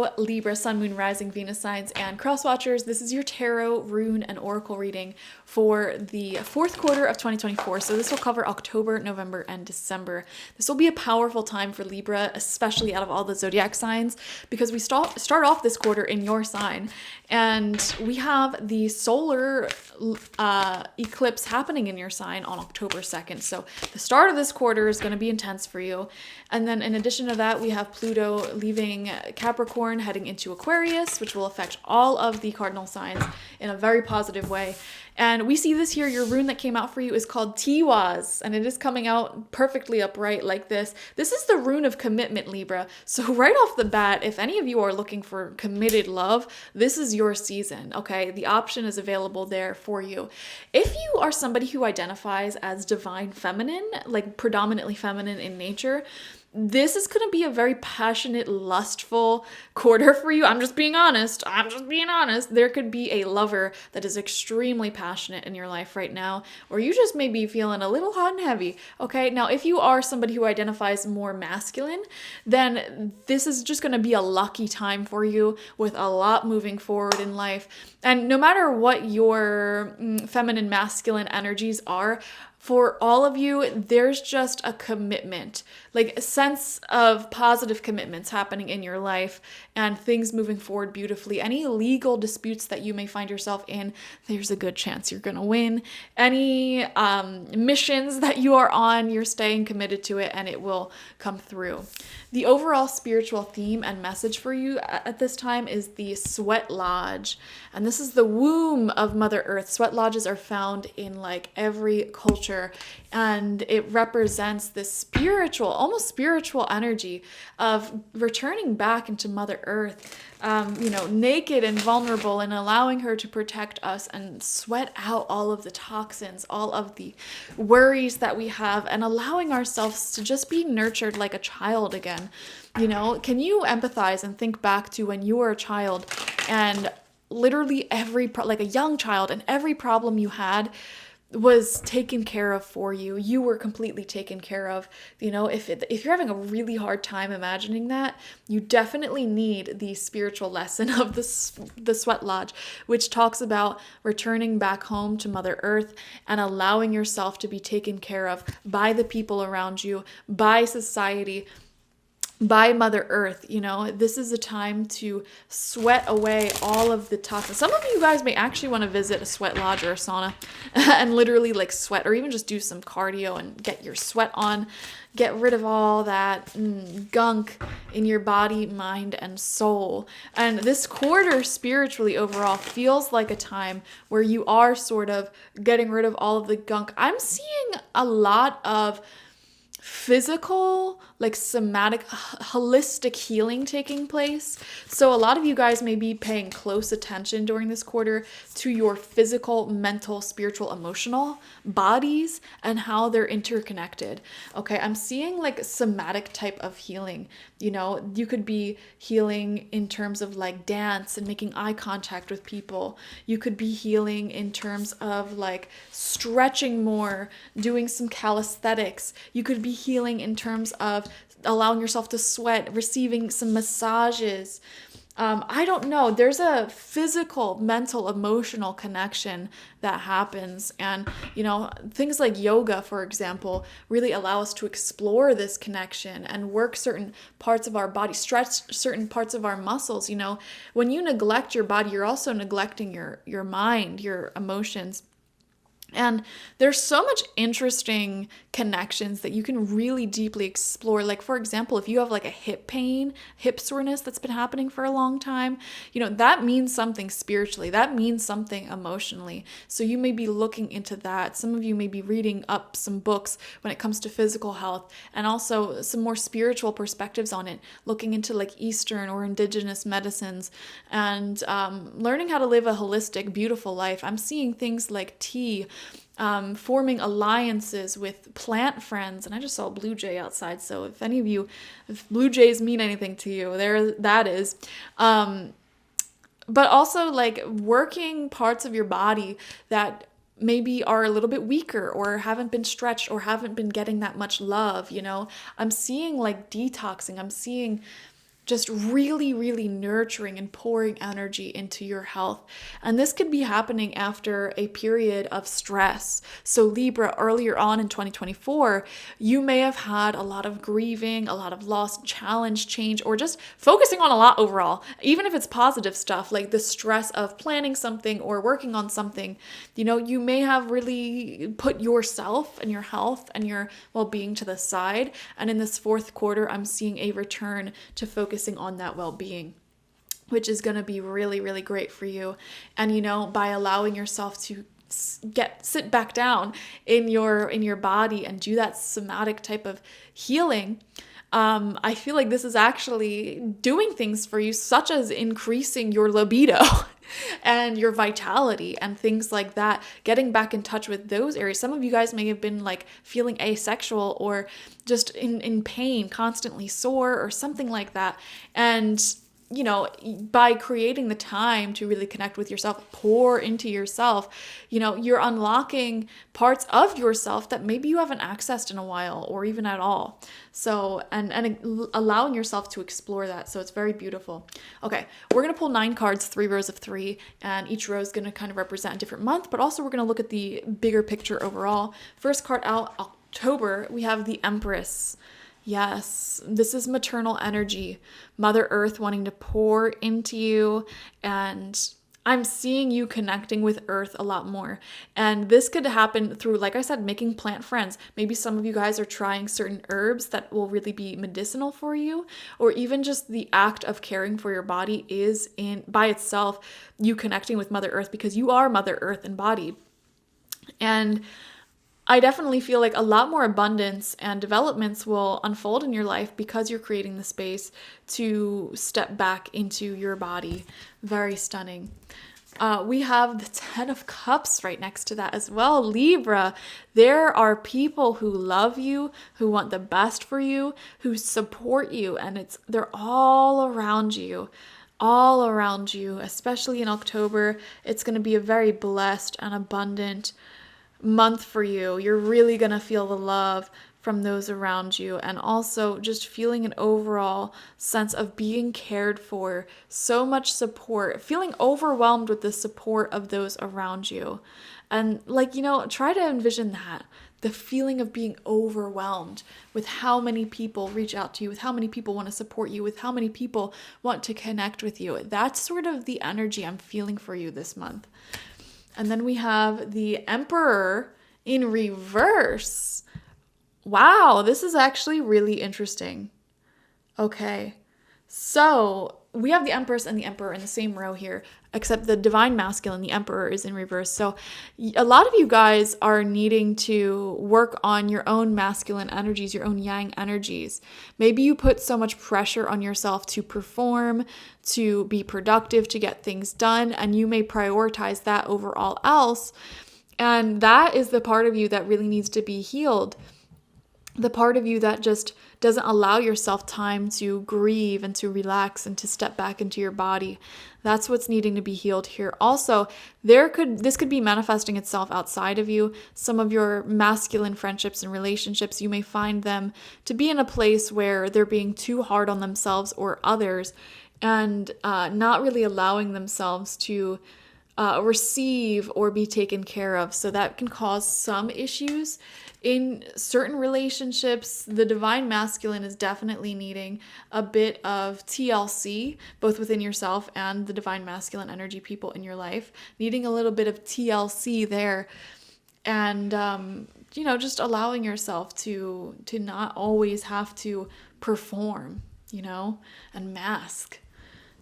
Hello, Libra, Sun, Moon, Rising, Venus signs, and cross watchers. This is your tarot, rune, and oracle reading for the fourth quarter of 2024. So this will cover October, November, and December. This will be a powerful time for Libra, especially out of all the zodiac signs, because we start off this quarter in your sign, and we have the solar eclipse happening in your sign on October 2nd. So the start of this quarter is going to be intense for you. And then in addition to that, we have Pluto leaving Capricorn, heading into Aquarius, which will affect all of the cardinal signs in a very positive way. And we see this here. Your rune that came out for you is called Tiwaz, and it is coming out perfectly upright like this. This is the rune of commitment, Libra. So right off the bat, if any of you are looking for committed love, this is your season, okay? The option is available there for you. If you are somebody who identifies as divine feminine, like predominantly feminine in nature, this is going to be a very passionate, lustful quarter for you. I'm just being honest. There could be a lover that is extremely passionate in your life right now, or you just may be feeling a little hot and heavy. Okay. Now, if you are somebody who identifies more masculine, then this is just going to be a lucky time for you with a lot moving forward in life. And no matter what your feminine, masculine energies are, for all of you, there's just a commitment, like a sense of positive commitments happening in your life and things moving forward beautifully. Any legal disputes that you may find yourself in, there's a good chance you're going to win. Any missions that you are on, you're staying committed to it and it will come through. The overall spiritual theme and message for you at this time is the Sweat Lodge. And this is the womb of Mother Earth. Sweat lodges are found in like every culture, and it represents this spiritual, almost spiritual energy of returning back into Mother Earth, naked and vulnerable, and allowing her to protect us and sweat out all of the toxins, all of the worries that we have, and allowing ourselves to just be nurtured like a child again. Can you empathize and think back to when you were a child and literally like a young child, and every problem you had was taken care of for you. You were completely taken care of. If you're having a really hard time imagining that, you definitely need the spiritual lesson of the Sweat Lodge, which talks about returning back home to Mother Earth and allowing yourself to be taken care of by the people around you, by society, by Mother Earth. This is a time to sweat away all of the toxins. Some of you guys may actually want to visit a sweat lodge or a sauna and literally like sweat, or even just do some cardio and get your sweat on. Get rid of all that gunk in your body, mind, and soul. And this quarter spiritually overall feels like a time where you are sort of getting rid of all of the gunk. I'm seeing a lot of physical, like somatic, holistic healing taking place. So a lot of you guys may be paying close attention during this quarter to your physical, mental, spiritual, emotional bodies and how they're interconnected. Okay, I'm seeing like somatic type of healing. You could be healing in terms of like dance and making eye contact with people. You could be healing in terms of like stretching more, doing some calisthenics. You could be healing in terms of allowing yourself to sweat, receiving some massages. I don't know. There's a physical, mental, emotional connection that happens. And, things like yoga, for example, really allow us to explore this connection and work certain parts of our body, stretch certain parts of our muscles. When you neglect your body, you're also neglecting your mind, your emotions. And there's so much interesting connections that you can really deeply explore. Like, for example, if you have like a hip pain, hip soreness that's been happening for a long time, that means something spiritually. That means something emotionally. So you may be looking into that. Some of you may be reading up some books when it comes to physical health, and also some more spiritual perspectives on it, looking into like Eastern or indigenous medicines, and learning how to live a holistic, beautiful life. I'm seeing things like tea, forming alliances with plant friends. And I just saw a blue jay outside. So if blue jays mean anything to you, there that is. But also like working parts of your body that maybe are a little bit weaker or haven't been stretched or haven't been getting that much love. I'm seeing like detoxing. I'm seeing just really, really nurturing and pouring energy into your health. And this could be happening after a period of stress. So Libra, earlier on in 2024, you may have had a lot of grieving, a lot of loss, challenge, change, or just focusing on a lot overall. Even if it's positive stuff, like the stress of planning something or working on something, you may have really put yourself and your health and your well-being to the side. And in this fourth quarter, I'm seeing a return to focusing on that well-being, which is going to be really, really great for you. And by allowing yourself to sit back down in your body and do that somatic type of healing, I feel like this is actually doing things for you, such as increasing your libido and your vitality and things like that, getting back in touch with those areas. Some of you guys may have been like feeling asexual or just in pain, constantly sore or something like that. And by creating the time to really connect with yourself, pour into yourself, you're unlocking parts of yourself that maybe you haven't accessed in a while or even at all. So, and allowing yourself to explore that. So it's very beautiful. Okay, we're going to pull 9 cards, 3 rows of 3, and each row is going to kind of represent a different month, but also we're going to look at the bigger picture overall. First card out, October, we have the Empress. Yes, this is maternal energy, Mother Earth wanting to pour into you, and I'm seeing you connecting with Earth a lot more. And this could happen through, like I said, making plant friends. Maybe some of you guys are trying certain herbs that will really be medicinal for you, or even just the act of caring for your body is by itself you connecting with Mother Earth, because you are Mother Earth embodied. And I definitely feel like a lot more abundance and developments will unfold in your life because you're creating the space to step back into your body. Very stunning. We have the 10 of Cups right next to that as well. Libra, there are people who love you, who want the best for you, who support you, and they're all around you. All around you, especially in October. It's going to be a very blessed and abundant month for you. You're really going to feel the love from those around you, and also just feeling an overall sense of being cared for, so much support, feeling overwhelmed with the support of those around you. And try to envision that, the feeling of being overwhelmed with how many people reach out to you, with how many people want to support you, with how many people want to connect with you. That's sort of the energy I'm feeling for you this month. And then we have the Emperor in reverse. Wow, this is actually really interesting. Okay, so we have the Empress and the Emperor in the same row here, except the Divine Masculine, the Emperor, is in reverse. So a lot of you guys are needing to work on your own masculine energies, your own yang energies. Maybe you put so much pressure on yourself to perform, to be productive, to get things done, and you may prioritize that over all else. And that is the part of you that really needs to be healed. The part of you that just doesn't allow yourself time to grieve and to relax and to step back into your body. That's what's needing to be healed here. Also, this could be manifesting itself outside of you. Some of your masculine friendships and relationships, you may find them to be in a place where they're being too hard on themselves or others, and not really allowing themselves to receive or be taken care of. So that can cause some issues in certain relationships. The Divine Masculine is definitely needing a bit of TLC, both within yourself and the Divine Masculine energy people in your life, needing a little bit of TLC there. And, just allowing yourself to not always have to perform, and mask.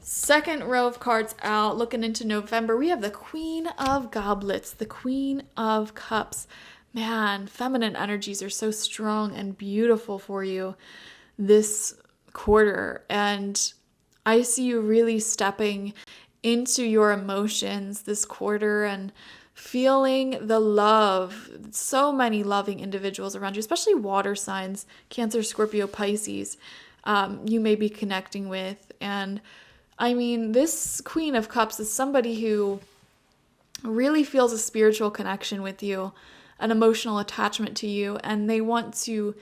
Second row of cards out, looking into November, we have the Queen of Goblets, the Queen of Cups. Man, feminine energies are so strong and beautiful for you this quarter. And I see you really stepping into your emotions this quarter and feeling the love. So many loving individuals around you, especially water signs, Cancer, Scorpio, Pisces, you may be connecting with. And I mean, this Queen of Cups is somebody who really feels a spiritual connection with you, an emotional attachment to you, and they want to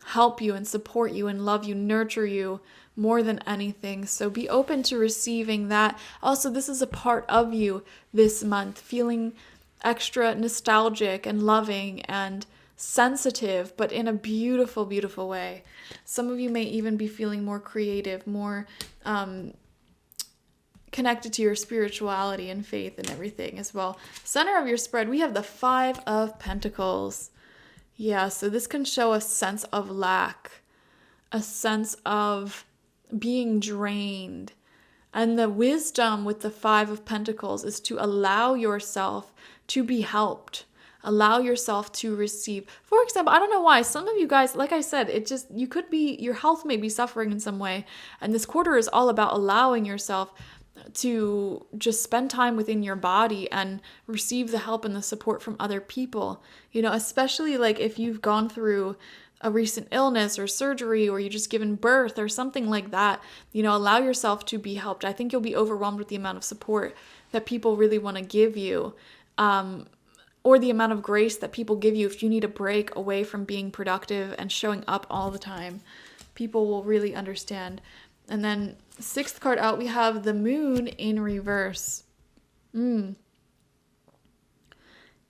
help you and support you and love you, nurture you more than anything. So be open to receiving that. Also, this is a part of you this month, feeling extra nostalgic and loving and sensitive, but in a beautiful, beautiful way. Some of you may even be feeling more creative, more connected to your spirituality and faith and everything as well. Center of your spread, we have the 5 of Pentacles. Yeah, so this can show a sense of lack, a sense of being drained. And the wisdom with the 5 of Pentacles is to allow yourself to be helped. Allow yourself to receive. For example, I don't know why, some of you guys, like I said, your health may be suffering in some way. And this quarter is all about allowing yourself to just spend time within your body and receive the help and the support from other people. Especially like if you've gone through a recent illness or surgery, or you just given birth or something like that, allow yourself to be helped. I think you'll be overwhelmed with the amount of support that people really want to give you, or the amount of grace that people give you if you need a break away from being productive and showing up all the time. People will really understand. And then 6th card out, we have the Moon in reverse.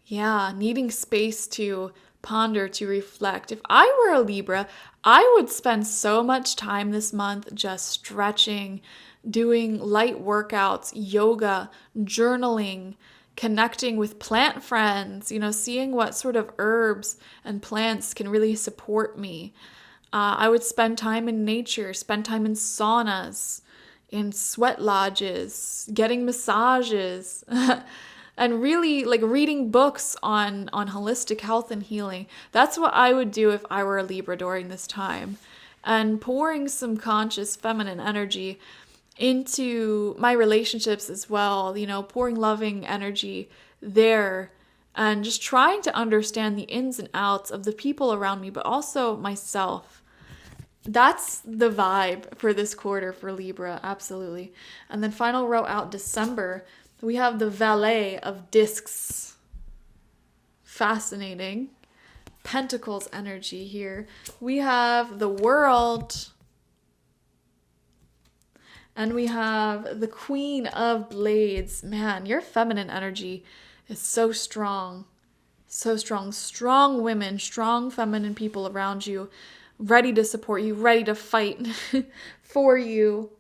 Yeah, needing space to ponder, to reflect. If I were a Libra, I would spend so much time this month just stretching, doing light workouts, yoga, journaling, connecting with plant friends, seeing what sort of herbs and plants can really support me. I would spend time in nature, spend time in saunas, in sweat lodges, getting massages, and really like reading books on holistic health and healing. That's what I would do if I were a Libra during this time. And pouring some conscious feminine energy into my relationships as well, pouring loving energy there, and just trying to understand the ins and outs of the people around me, but also myself. That's the vibe for this quarter for Libra, absolutely. And then final row out, December, we have the Valet of Discs. Fascinating. Pentacles energy here. We have the World. And we have the Queen of Blades. Man, your feminine energy is so strong. So strong. Strong women, strong feminine people around you, ready to support you, ready to fight for you.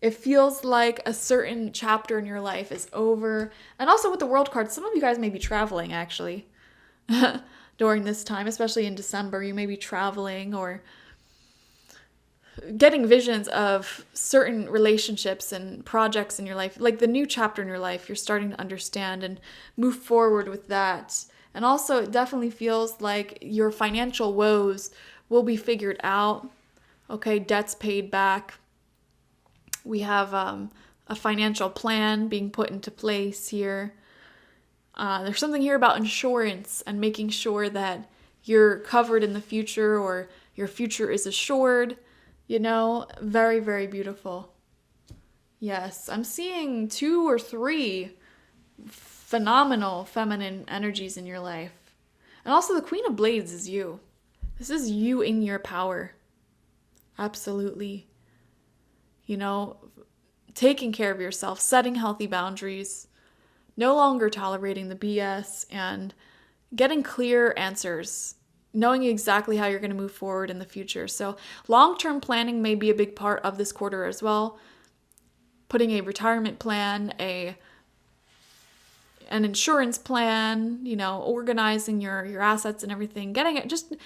It feels like a certain chapter in your life is over. And also with the World card, some of you guys may be traveling actually during this time, especially in December. You may be traveling or getting visions of certain relationships and projects in your life, like the new chapter in your life. You're starting to understand and move forward with that. And also it definitely feels like your financial woes will be figured out. Okay, debts paid back. We have a financial plan being put into place here. There's something here about insurance and making sure that you're covered in the future, or your future is assured. Very, very beautiful. Yes, I'm seeing 2 or 3 phenomenal feminine energies in your life. And also the Queen of Blades is you. This is you in your power. Absolutely. Taking care of yourself, setting healthy boundaries, no longer tolerating the BS, and getting clear answers, knowing exactly how you're going to move forward in the future. So long-term planning may be a big part of this quarter as well. Putting a retirement plan, an insurance plan, organizing your assets and everything, getting it, just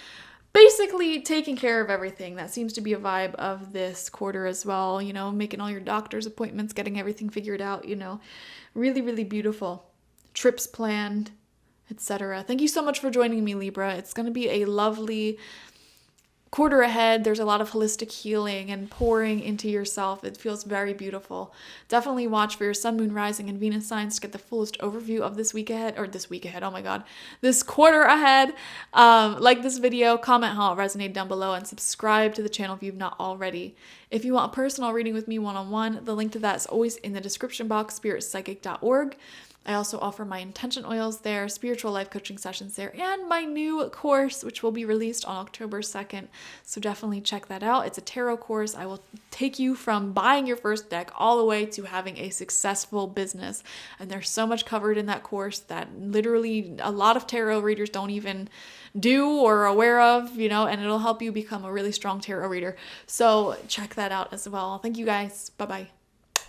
basically taking care of everything. That seems to be a vibe of this quarter as well, making all your doctor's appointments, getting everything figured out, really, really beautiful. Trips planned, etc. Thank you so much for joining me, Libra. It's going to be a lovely quarter ahead. There's a lot of holistic healing and pouring into yourself. It feels very beautiful. Definitely watch for your sun, moon, rising, and Venus signs to get the fullest overview of this week ahead, oh my god, this quarter ahead. Like this video, comment how it resonated down below, and subscribe to the channel if you've not already. If you want a personal reading with me one-on-one, the link to that is always in the description box, spiritpsychic.org. I also offer my intention oils there, spiritual life coaching sessions there, and my new course, which will be released on October 2nd. So definitely check that out. It's a tarot course. I will take you from buying your first deck all the way to having a successful business. And there's so much covered in that course that literally a lot of tarot readers don't even do or are aware of, and it'll help you become a really strong tarot reader. So check that out as well. Thank you guys. Bye-bye.